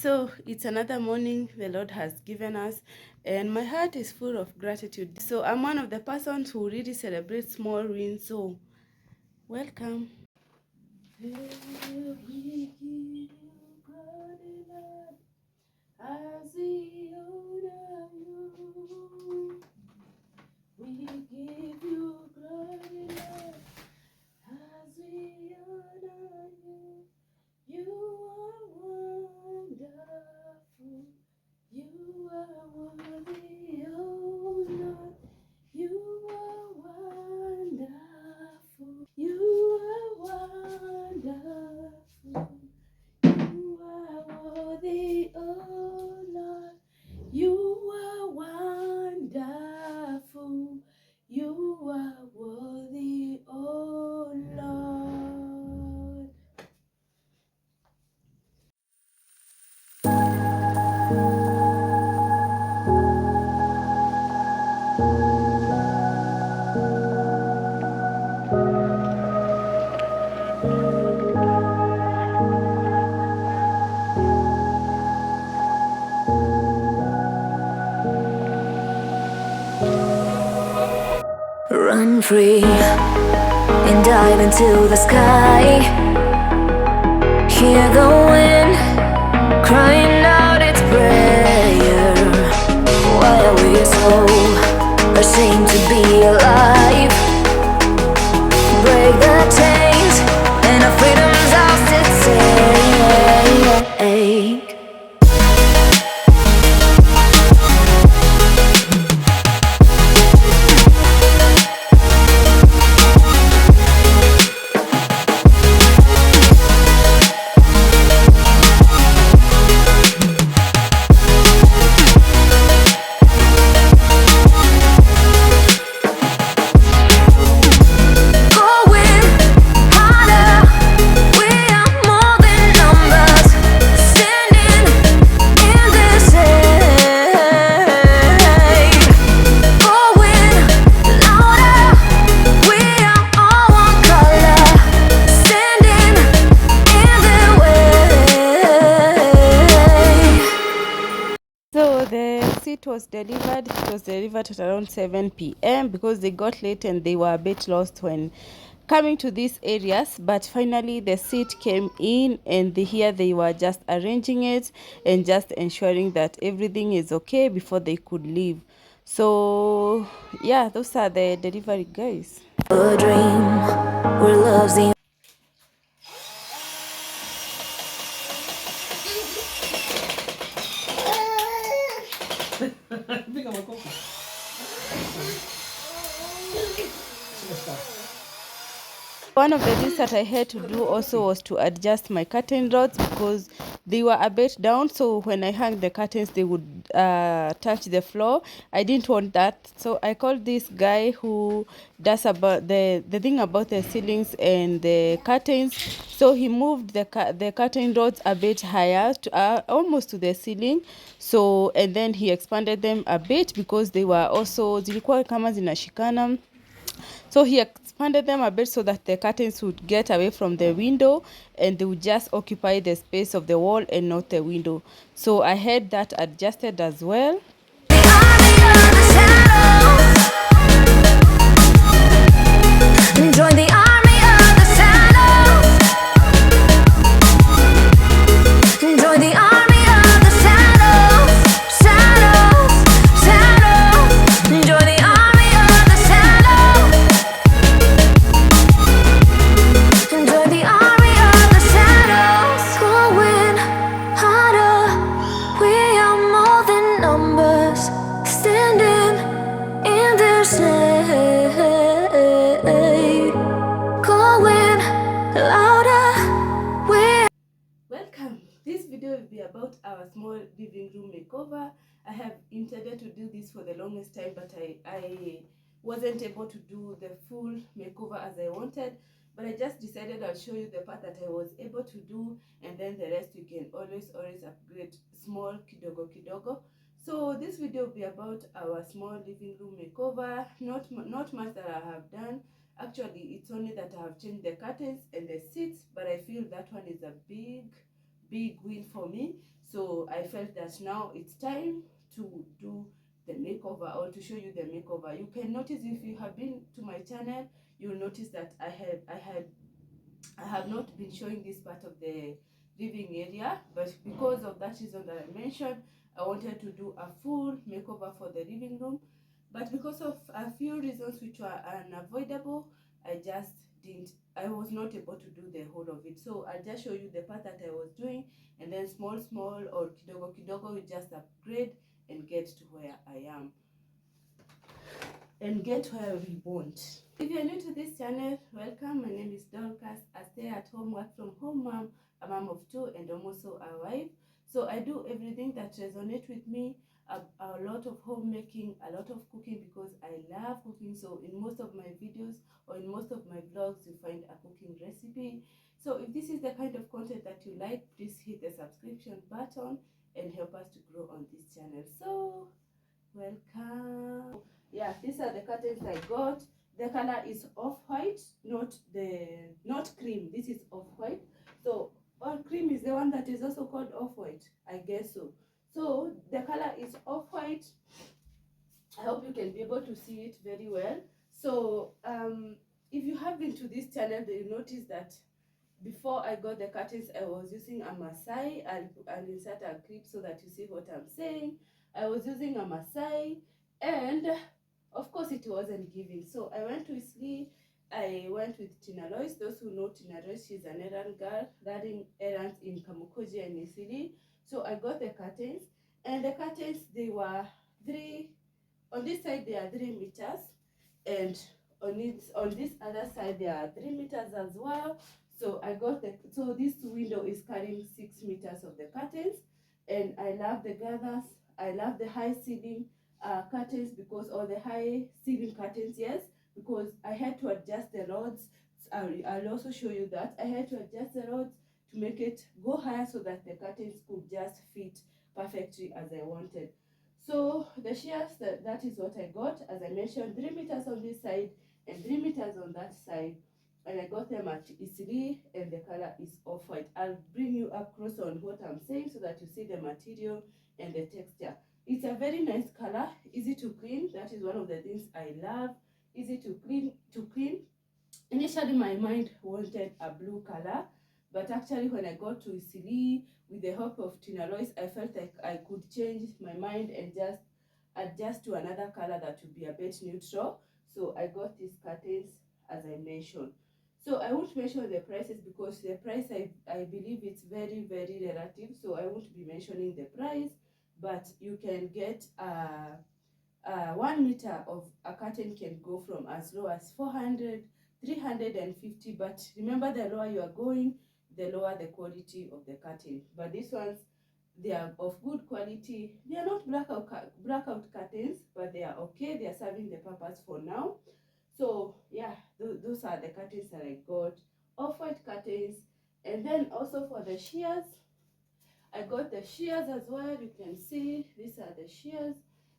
So it's another morning the Lord has given us, and my heart is full of gratitude. So I'm one of the persons who really celebrate small wins. So welcome. We give you glory, Lord, as we honor you. We give you glory, Lord, as we honor you. You are wonderful. You are worthy, oh Lord. You are wonderful. You are wonderful. You are worthy, oh Lord. You are wonderful. You are worthy, oh Lord. Run free and dive into the sky. Hear the wind crying out its prayer. Why are we so ashamed to be alive? Break the chains and our freedom's ours to take. So the seat was delivered. It was delivered at around 7 p.m. because they got late and they were a bit lost when coming to these areas. But finally the seat came in, and here they were just arranging it and just ensuring that everything is okay before they could leave. So yeah, those are the delivery guys. A dream where love's the One of the things that I had to do also was to adjust my curtain rods because they were a bit down. So when I hung the curtains, they would touch the floor. I didn't want that. So I called this guy who does about the thing about the ceilings and the curtains. So he moved the curtain rods a bit higher, to, almost to the ceiling. So, and then he expanded them a bit because they were also zilikuwa kama zinashikana. So he expanded them a bit so that the curtains would get away from the window and they would just occupy the space of the wall and not the window. So I had that adjusted as well. join the army of the shadows. Join the army of the shadows. Shadows, shadows. Join the army of the shadows. Join the army of the shadows. Going harder. We are more than numbers. Standing in their shade. Going louder. Welcome. This video will be about our small living room makeover. I have intended to do this for the longest time, but I wasn't able to do the full makeover as I wanted. But I just decided I'll show you the part that I was able to do, and then the rest you can always upgrade small kidogo kidogo. So this video will be about our small living room makeover. Not much that I have done. Actually, it's only that I have changed the curtains and the seats, but I feel that one is a big big win for me. So I felt that now it's time to do the makeover, or to show you the makeover. You can notice, if you have been to my channel, you'll notice that I have not been showing this part of the living area, but because of that reason that I mentioned, I wanted to do a full makeover for the living room. But because of a few reasons which were unavoidable, I was not able to do the whole of it. So I'll just show you the part that I was doing, and then small or kidogo kidogo, we just upgrade and get to where I am and get where we want. If you're new to this channel, welcome. My name is Dorcas, a stay-at-home, work-from-home mom, a mom of 2, and I'm also a wife. So I do everything that resonates with me, a lot of homemaking, a lot of cooking, because I love cooking. So in most of my videos or in most of my vlogs, you find a cooking recipe. So if this is the kind of content that you like, please hit the subscription button and help us to grow on this channel. So welcome. Yeah, these are the curtains I got. The color is off-white, not cream. This is off-white. So, or cream is the one that is also called off-white, I guess so. So the color is off-white. I hope you can be able to see it very well. So if you have been to this channel, you notice that before I got the curtains, I was using a Masai. I'll insert a clip so that you see what I'm saying. I was using a Masai, and of course it wasn't giving. So I went to Isli. I went with Tina Lois. Those who know Tina Lois, she's an errand girl running errands in Kamukoji and Isli. So I got the curtains, and the curtains, they were 3, on this side they are 3 meters, and on this other side there are 3 meters as well. So so this window is carrying 6 meters of the curtains, and I love the gathers. I love the high ceiling curtains, because, or the high ceiling curtains, yes, because I had to adjust the rods. I'll also show you that I had to adjust the rods to make it go higher, so that the curtains could just fit perfectly as I wanted. So the shears, that is what I got. As I mentioned, 3 meters on this side and 3 meters on that side, and I got them at Isli, and the color is off-white. I'll bring you up close on what I'm saying so that you see the material and the texture. It's a very nice color, easy to clean. That is one of the things I love. Easy to clean. Initially my mind wanted a blue color, but actually when I got to Isili, with the help of Tina Lois, I felt like I could change my mind and just adjust to another color that would be a bit neutral. So I got these curtains, as I mentioned. So I won't mention the prices, because the price, I believe it's very, very relative. So I won't be mentioning the price, but you can get 1 meter of a curtain can go from as low as 400, 350. But remember, the lower you are going, the lower the quality of the curtain. But these ones, they are of good quality. They are not blackout curtains, but they are okay. They are serving the purpose for now. So yeah, those are the curtains that I got, off-white curtains. And then also for the shears, I got the shears as well. You can see these are the shears.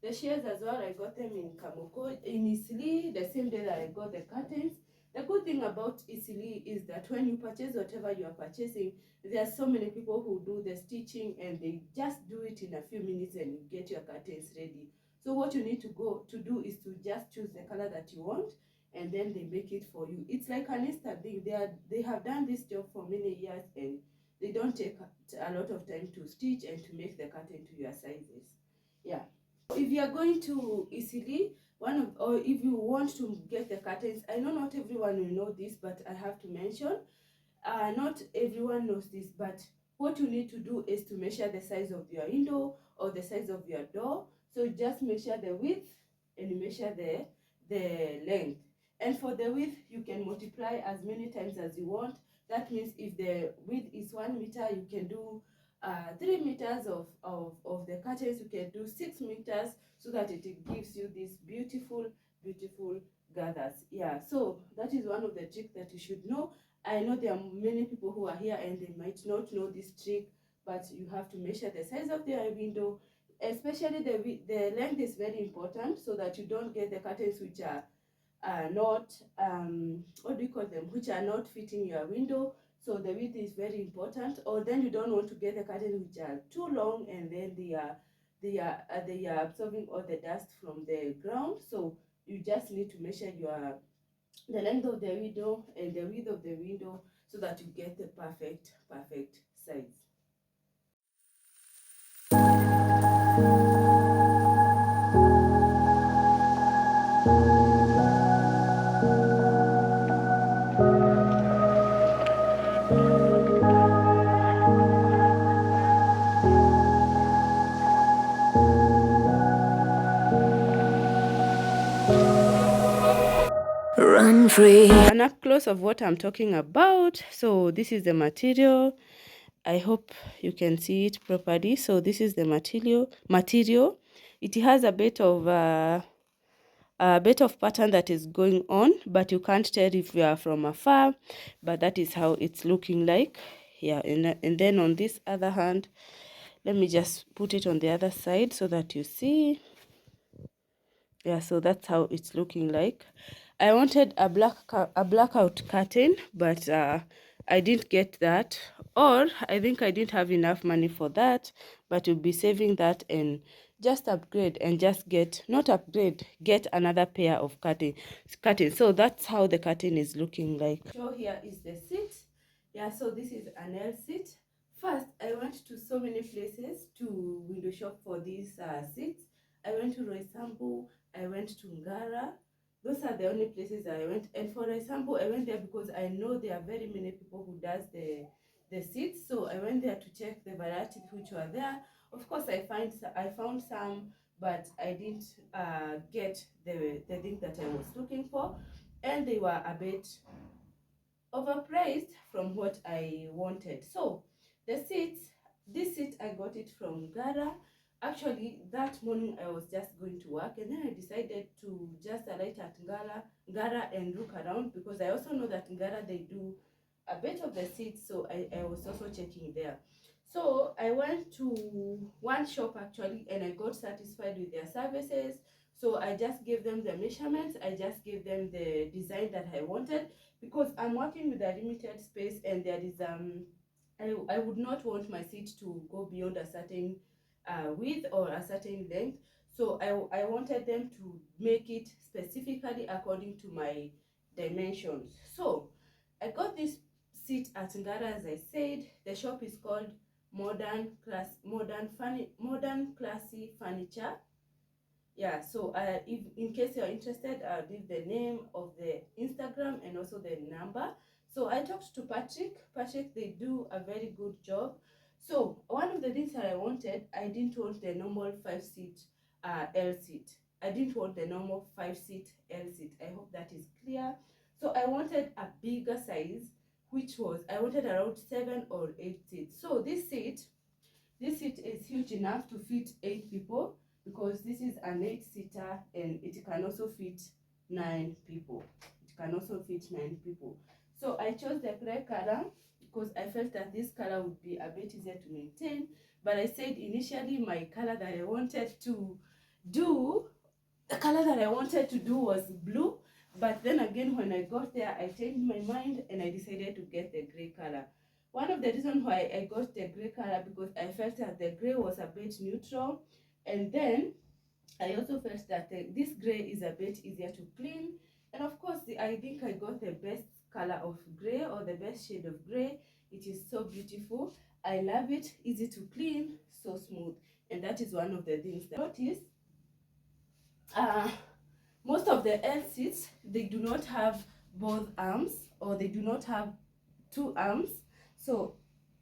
The shears as well, I got them in Kamoko, in Isili, the same day that I got the curtains. The good thing about Isili is that when you purchase whatever you are purchasing, there are so many people who do the stitching, and they just do it in a few minutes and you get your curtains ready. So what you need to do is to just choose the color that you want, and then they make it for you. It's like an instant thing. They have done this job for many years, and they don't take a lot of time to stitch and to make the curtain to your sizes. Yeah. If you are going to Isili, or if you want to get the curtains, I know not everyone will know this, but I have to mention, not everyone knows this, but what you need to do is to measure the size of your window or the size of your door. So just measure the width, and you measure the length. And for the width, you can multiply as many times as you want. That means if the width is 1 meter, you can do 3 meters of the curtains. You can do 6 meters, so that it gives you these beautiful gathers. Yeah, so that is one of the tricks that you should know. I know there are many people who are here and they might not know this trick, but you have to measure the size of their window, especially the length is very important, so that you don't get the curtains which are not what do you call them, which are not fitting your window. So the width is very important. Or then you don't want to get the curtains which are too long and then they are absorbing all the dust from the ground. So you just need to measure the length of the window and the width of the window so that you get the perfect size. Run free. An up close of what I'm talking about. So this is the material. I hope you can see it properly. So this is the material. It has a bit of pattern that is going on, but you can't tell if you are from afar, but that is how it's looking like. Yeah, and then on this other hand, let me just put it on the other side so that you see. Yeah, so that's how it's looking like. I wanted a blackout curtain, but I didn't get that, or I think I didn't have enough money for that, but we'll be saving that and just upgrade and just get another pair of curtain. So that's how the curtain is looking like. So here is the seat. Yeah, so this is an L seat. First, I went to so many places to window shop for these seats. I went to Roysambu, I went to Ngara. Those are the only places I went. And for example, I went there because I know there are very many people who does the seats. So I went there to check the variety which were there. Of course, I found some, but I didn't get the thing that I was looking for, and they were a bit overpriced from what I wanted. So the seats, this seat I got it from Gara. Actually, that morning I was just going to work, and then I decided to just alight at Gara and look around, because I also know that in Gara they do a bit of the seats, so I was also checking there. So I went to one shop actually, and I got satisfied with their services. So I just gave them the measurements, I just gave them the design that I wanted, because I'm working with a limited space, and there is I would not want my seat to go beyond a certain width or a certain length. So I wanted them to make it specifically according to my dimensions. So I got this seat at Ngara, as I said. The shop is called Modern Classy Furniture. Yeah, so if in case you're interested, I'll leave the name of the Instagram and also the number. So I talked to Patrick, they do a very good job. So one of the things that I wanted, I didn't want the normal 5 seat L seat. I didn't want the normal 5 seat L seat. I hope that is clear. So I wanted a bigger size, which was, I wanted around 7 or 8 seats. So this seat is huge enough to fit 8 people, because this is an 8-seater, and it can also fit 9 people. It can also fit 9 people. So I chose the gray color because I felt that this color would be a bit easier to maintain. But I said initially my color that I wanted to do, the color that I wanted to do was blue. But then again, when I got there, I changed my mind and I decided to get the gray color. One of the reasons why I got the gray color, because I felt that the gray was a bit neutral, and then I also felt that this gray is a bit easier to clean. And of course, I think I got the best color of gray, or the best shade of gray. It is so beautiful. I love it. Easy to clean, so smooth. And that is one of the things that I noticed. Most of the L seats, they do not have both arms, or they do not have 2 arms. So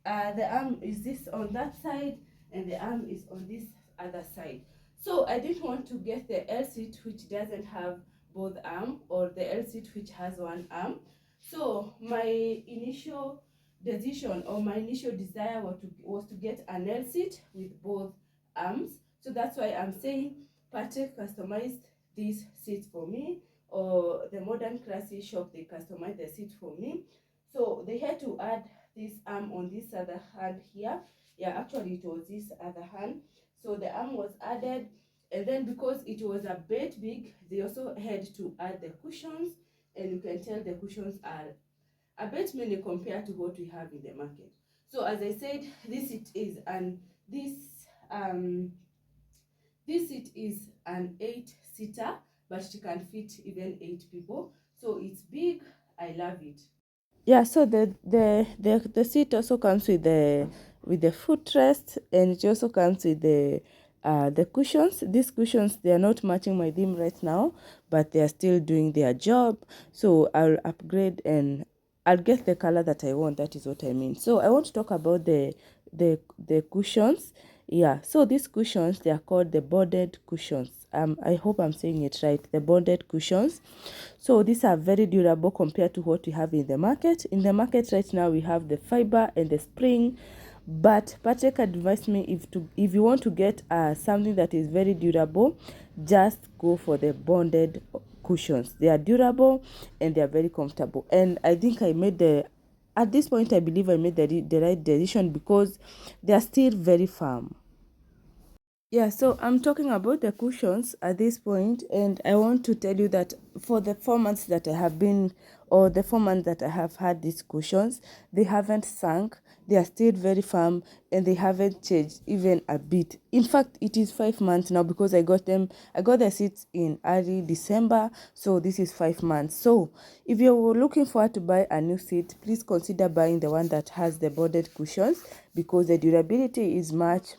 the arm is this on that side, and the arm is on this other side. So I didn't want to get the L seat which doesn't have both arm, or the L seat which has one arm. So my initial decision, or my initial desire, was to get an L seat with both arms. So that's why I'm saying Patrick customized this seat for me, or the Modern Classy shop, they customized the seat for me. So they had to add this arm on this other hand here. Yeah, actually it was this other hand. So the arm was added, and then because it was a bit big, they also had to add the cushions, and you can tell the cushions are a bit many compared to what we have in the market. So as I said, this seat is an 8-seater, but it can fit even 8 people. So it's big. I love it. Yeah, so the seat also comes with the footrest, and it also comes with the cushions. These cushions, they are not matching my theme right now, but they are still doing their job. So I'll upgrade and I'll get the color that I want. That is what I mean. So I want to talk about the cushions. Yeah, so these cushions, they are called the bonded cushions. I hope I'm saying it right. The bonded cushions. So these are very durable compared to what we have in the market. In the market right now, we have the fiber and the spring. But Patrick advised me, if you want to get something that is very durable, just go for the bonded cushions. They are durable and they are very comfortable. And I think at this point, I believe I made the right decision because they are still very firm. Yeah, so I'm talking about the cushions at this point, and I want to tell you that for the 4 months that I have been, or the 4 months that I have had these cushions, they haven't sunk. They are still very firm, and they haven't changed even a bit. In fact, it is 5 months now because I got the seats in early December, so this is 5 months. So if you're looking forward to buy a new seat, please consider buying the one that has the bonded cushions because the durability is much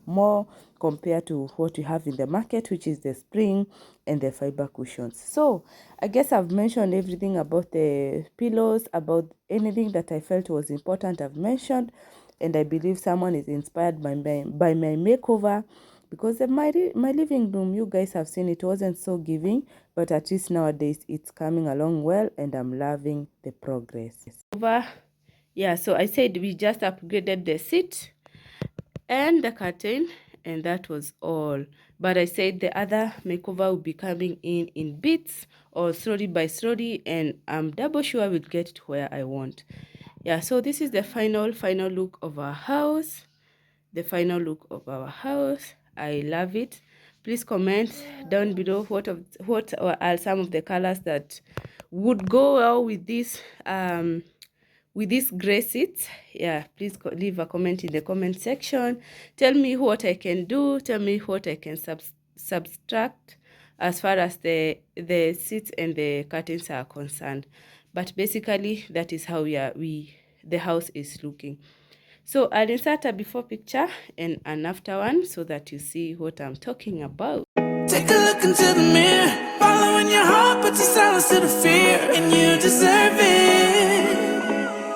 more compared to what you have in the market, which is the spring and the fiber cushions. So I guess I've mentioned everything about the pillows, about anything that I felt was important I've mentioned, and I believe someone is inspired by my makeover because my living room, you guys have seen, it wasn't so giving, but at least nowadays it's coming along well and I'm loving the progress. Yeah, so I said we just upgraded the seat and the curtain, and that was all. But I said the other makeover will be coming in bits or slowly by slowly, and I'm double sure we'll get to where I want. Yeah, so this is the final look of our house. The final look of our house. I love it. Please comment down below what are some of the colors that would go well with this gray seats. Yeah, please leave a comment in the comment section. Tell me what I can do. Tell me what I can subtract as far as the seats and the curtains are concerned. But basically, that is how the house is looking. So I'll insert a before picture and an after one so that you see what I'm talking about. Take a look into the mirror, following your heart, put your silence to the fear, and you deserve it.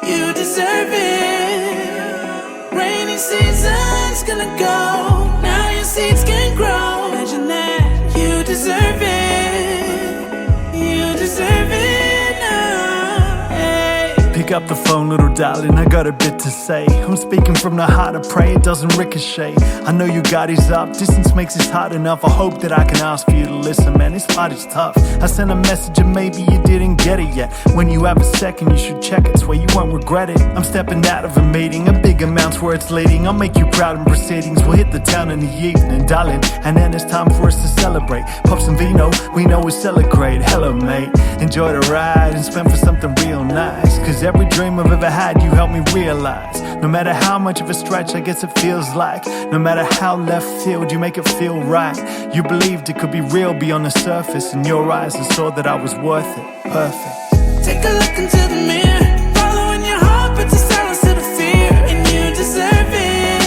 You deserve it. Rainy season's gonna go, now your seeds can grow. Imagine that. You deserve it. You deserve it now. Hey. Pick up the phone, little darling, I got a bit to say. I'm speaking from the heart, I pray it doesn't ricochet. I know you got his up, distance makes it hard enough. I hope that I can ask for you to listen, man, this part is tough. I sent a message and maybe you didn't get it yet. When you have a second, you should check it, swear you won't regret it. I'm stepping out of a meeting, a big amount's where it's leading. I'll make you proud in proceedings, we'll hit the town in the evening, darling. And then it's time for us to celebrate. Pop some vino, we know we celebrate. Hello, mate, enjoy the ride and spend for something real nice. Cause every dream I've ever had, you helped me realize. No matter how much of a stretch I guess it feels like, no matter how left field, you make it feel right. You believed it could be real beyond the surface. In your eyes I saw that I was worth it. Perfect. Take a look into the mirror, following your heart, put your silence to the fear, and you deserve it.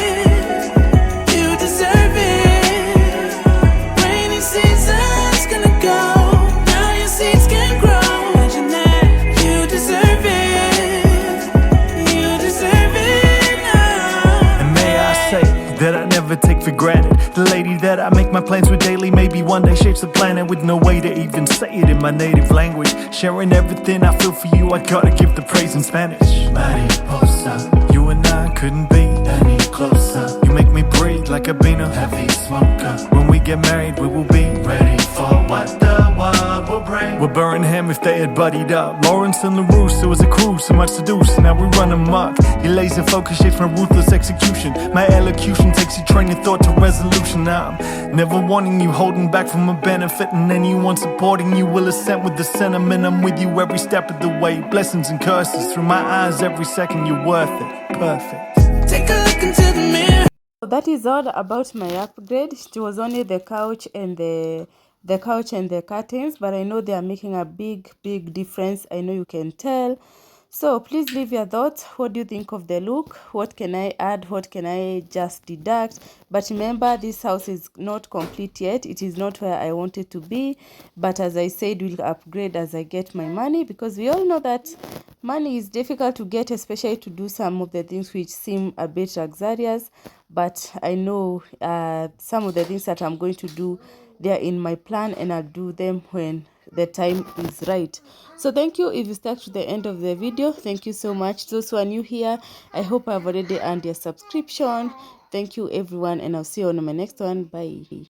You deserve it. Rainy season's gonna go, now your seeds can grow. Imagine that. You deserve it. You deserve it now. And may I say that I never take for granted the lady that I make my plans with daily, maybe one day shapes the planet with no way to even say it in my native language. Sharing everything I feel for you, I gotta give the praise in Spanish. Mariposa, you and I couldn't be any closer. You make me breathe like a bean of heavy smoker. When we get married, we will be ready for what the world will bring. We're Birmingham if they had buddied up. Lawrence and LaRousse, it was a cruise, so much to do, so now we run amok. Your laser focus shapes my ruthless execution. My elocution takes your train of thought to resolution. I'm never wanting you, holding back from a benefit, and anyone supporting you will assent with the sentiment. I'm with you every step of the way. Blessings and curses through my eyes every second. You're worth it. Perfect. Take a look into the mirror. So that is all about my upgrade. It was only the couch and the curtains, but I know they are making a big difference. I know you can tell. So please leave your thoughts. What do you think of the look? What can I add? What can I just deduct? But remember, this house is not complete yet. It is not where I want it to be. But as I said, we'll upgrade as I get my money, because we all know that money is difficult to get, especially to do some of the things which seem a bit luxurious. But I know some of the things that I'm going to do, they're in my plan, and I'll do them when the time is right. So thank you if you stuck to the end of the video. Thank you so much. Those who are new here, I hope I've already earned your subscription. Thank you everyone, and I'll see you on my next one. Bye.